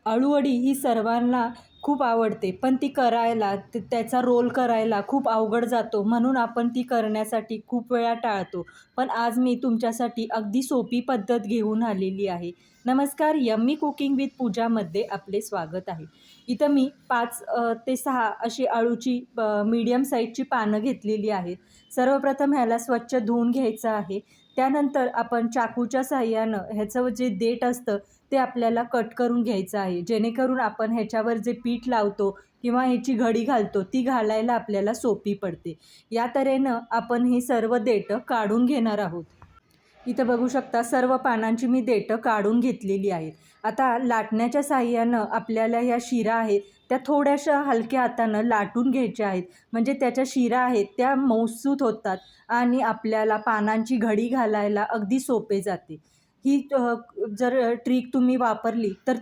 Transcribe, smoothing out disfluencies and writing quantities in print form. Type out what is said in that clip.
अळूवडी ही सर्वांना खूप आवडते, पण ती करायला त्याचा रोल करायला खूप अवघड जातो, म्हणून आपण ती करण्यासाठी खूप वेळा टाळतो. पण आज मी तुमच्यासाठी अगदी सोपी पद्धत घेऊन आलेली आहे. नमस्कार, यम्मी कुकिंग विथ पूजामध्ये आपले स्वागत आहे. इथं मी 5 ते 6 अशी अळूची मीडियम साईजची पानं घेतलेली आहेत. सर्वप्रथम ह्याला स्वच्छ धुवून घ्यायचं आहे. त्यानंतर आपण चाकूच्या साहाय्यानं ह्याचं जे देठ असतं ते आपल्याला कट करून घ्यायचं आहे, जेणेकरून आपण ह्याच्यावर जे पीठ लावतो किंवा ह्याची घडी घालतो ती घालायला आपल्याला सोपी पडते. या तऱ्हेनं आपण ही सर्व देठं काढून घेणार आहोत. इथं बघू शकता सर्व पानांची मी देठं काढून घेतलेली आहेत. आता लाटण्याच्या साहाय्यानं आपल्याला ह्या शिरा आहेत त्या थोड्याशा हलक्या हातानं लाटून घ्यायच्या आहेत, म्हणजे त्याच्या शिरा आहेत त्या मऊसूत होतात आणि आपल्याला पानांची घडी घालायला अगदी सोपे जाते. ही जर ट्रिक तुम्ही वापरली तर